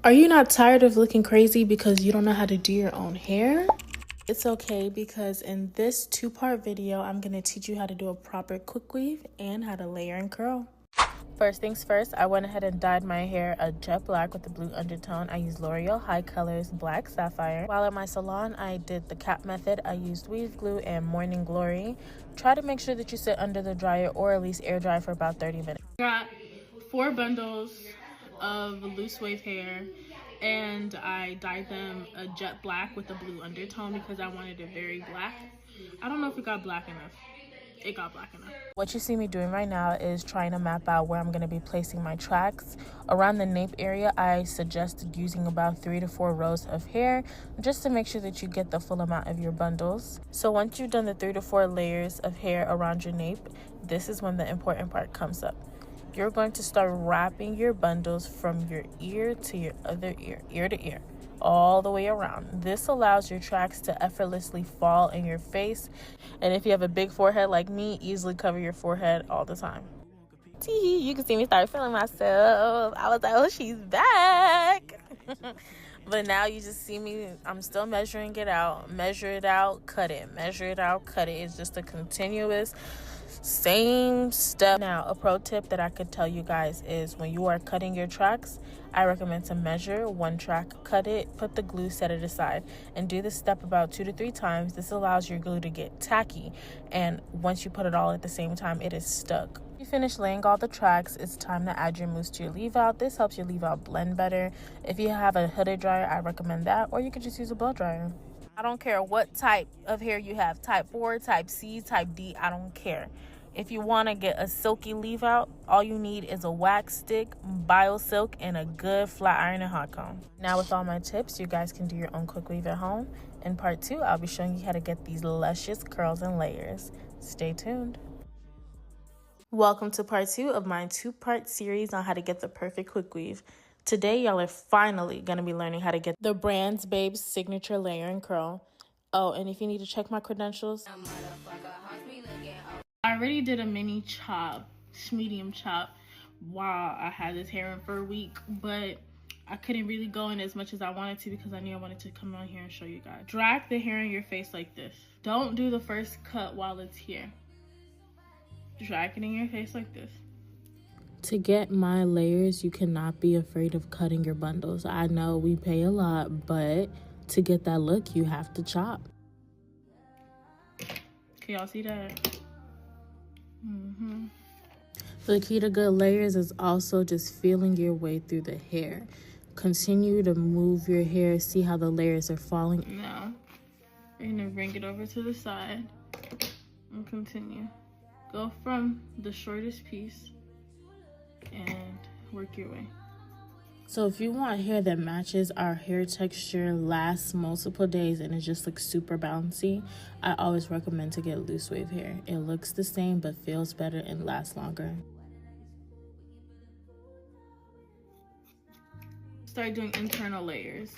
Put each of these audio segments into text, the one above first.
Are you not tired of looking crazy because you don't know how to do your own hair? It's okay, because in this two-part video, I'm going to teach you how to do a proper quick weave and how to layer and curl. First things first, I went ahead and dyed my hair a jet black with a blue undertone. I used L'Oreal High Colors Black Sapphire. While at my salon, I did the cap method. I used weave glue and Morning Glory. Try to make sure that you sit under the dryer or at least air dry for about 30 minutes. Got 4 bundles of loose wave hair, and I dyed them a jet black with a blue undertone because I wanted it very black. I don't know if it got black enough. It got black enough. What you see me doing right now is trying to map out where I'm going to be placing my tracks. Around the nape area, I suggested using about 3 to 4 rows of hair just to make sure that you get the full amount of your bundles. So once you've done the 3 to 4 layers of hair around your nape, this is when the important part comes up. You're going to start wrapping your bundles from your ear to your other ear, ear to ear, all the way around. This allows your tracks to effortlessly fall in your face. And if you have a big forehead like me, easily cover your forehead all the time. Tee, you can see me start feeling myself. I was like, oh, she's back. But now you just see me, I'm still measuring it out. Measure it out, cut it. Measure it out, cut it. It's just a continuous same step. Now, a pro tip that I could tell you guys is when you are cutting your tracks, I recommend to measure one track, cut it, put the glue, set it aside, and do this step about 2 to 3 times. This allows your glue to get tacky, and once you put it all at the same time, it is stuck. You finish laying all the tracks, it's time to add your mousse to your leave out. This helps your leave out blend better. If you have a hooded dryer, I recommend that, or you could just use a blow dryer. I don't care what type of hair you have, type 4, type C, type D, I don't care. If you want to get a silky leave out, all you need is a wax stick, BioSilk, and a good flat iron and hot comb. Now with all my tips, you guys can do your own quick weave at home. In part 2, I'll be showing you how to get these luscious curls and layers. Stay tuned. Welcome to part 2 of my 2-part series on how to get the perfect quick weave. Today, y'all are finally going to be learning how to get the Brands Babes signature layer and curl. Oh, and if you need to check my credentials, I already did a mini chop, medium chop, while I had this hair in for a week, but I couldn't really go in as much as I wanted to because I knew I wanted to come on here and show you guys. Drag the hair in your face like this. Don't do the first cut while it's here. Drag it in your face like this. To get my layers, you cannot be afraid of cutting your bundles. I know we pay a lot, but to get that look, you have to chop. Can y'all see that? The key to good layers is also just feeling your way through the hair. Continue to move your hair, see how the layers are falling. Now, you're gonna bring it over to the side and continue. Go from the shortest piece and work your way. So if you want hair that matches our hair texture, lasts multiple days, and it just looks super bouncy, I always recommend to get loose wave hair. It looks the same but feels better and lasts longer. Start doing internal layers.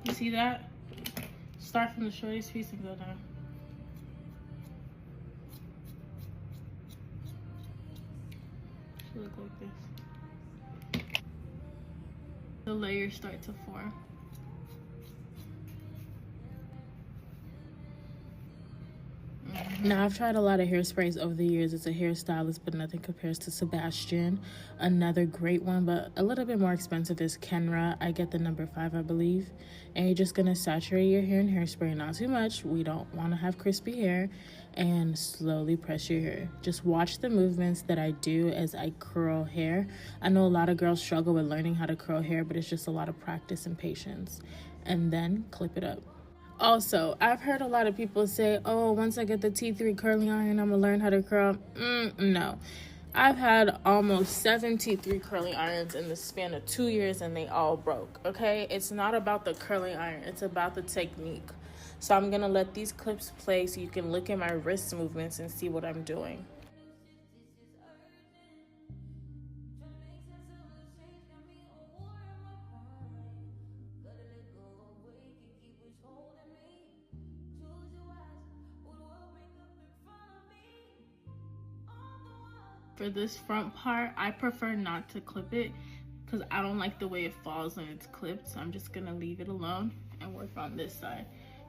You see that? Start from the shortest piece and go down. Should look like this. The layers start to form. Now, I've tried a lot of hairsprays over the years as a hairstylist, but nothing compares to Sebastian. Another great one, but a little bit more expensive, is Kenra. I get the number 5, I believe. And you're just gonna saturate your hair in hairspray, not too much. We don't wanna have crispy hair. And slowly press your hair. Just watch the movements that I do as I curl hair. I know a lot of girls struggle with learning how to curl hair, but it's just a lot of practice and patience. And then clip it up. Also, I've heard a lot of people say, oh, once I get the T3 curling iron, I'm gonna learn how to curl. No. I've had almost 7 T3 curling irons in the span of 2 years, and they all broke, okay? It's not about the curling iron, it's about the technique. So I'm gonna let these clips play so you can look at my wrist movements and see what I'm doing. For this front part, I prefer not to clip it because I don't like the way it falls when it's clipped. So I'm just gonna leave it alone and work on this side.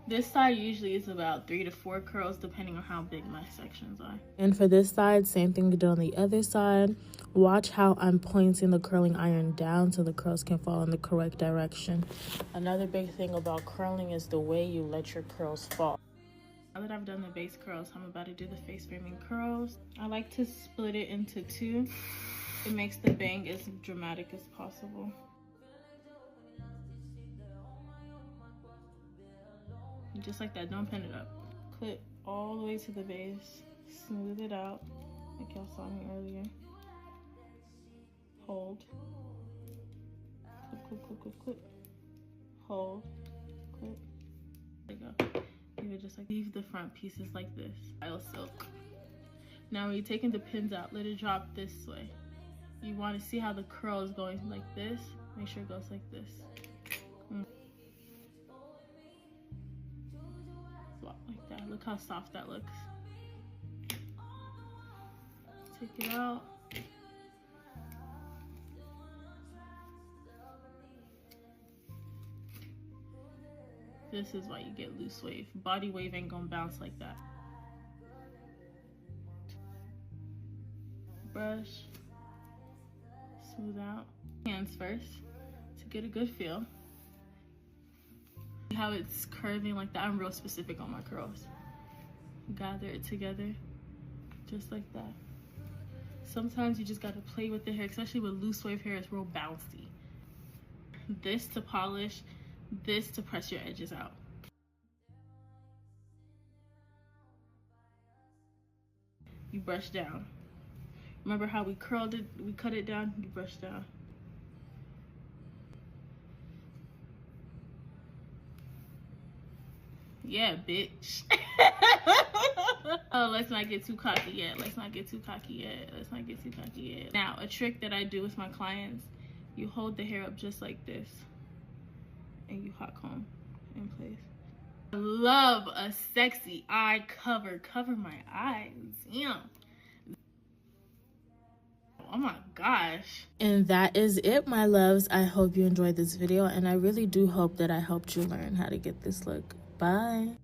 This side usually is about 3 to 4 curls depending on how big my sections are. And for this side, same thing we did on the other side. Watch how I'm pointing the curling iron down so the curls can fall in the correct direction. Another big thing about curling is the way you let your curls fall. Now that I've done the base curls, I'm about to do the face framing curls. I like to split it into 2. It makes the bang as dramatic as possible. Just like that, don't pin it up. Clip all the way to the base, smooth it out, like y'all saw me earlier. Hold. Clip, clip, clip, clip, clip. Hold. Clip. There you go. You would just like leave the front pieces like this. Style silk. Now when you're taking the pins out, let it drop this way. You want to see how the curl is going like this. Make sure it goes like this. Like that. Look how soft that looks. Take it out. This is why you get loose wave. Body wave ain't gonna bounce like that. Brush. Smooth out. Hands first to get a good feel. How it's curving like that. I'm real specific on my curls. Gather it together just like that. Sometimes you just gotta play with the hair, especially with loose wave hair. It's real bouncy. This to polish, this to press your edges out. You brush down. Remember how we curled it, we cut it down, you brush down. Yeah, bitch. Oh, let's not get too cocky yet. Let's not get too cocky yet. Let's not get too cocky yet. Now, a trick that I do with my clients, you hold the hair up just like this and you hot comb in place. I love a sexy eye cover. Cover my eyes. Yeah. Oh my gosh. And that is it, my loves. I hope you enjoyed this video, and I really do hope that I helped you learn how to get this look. Bye.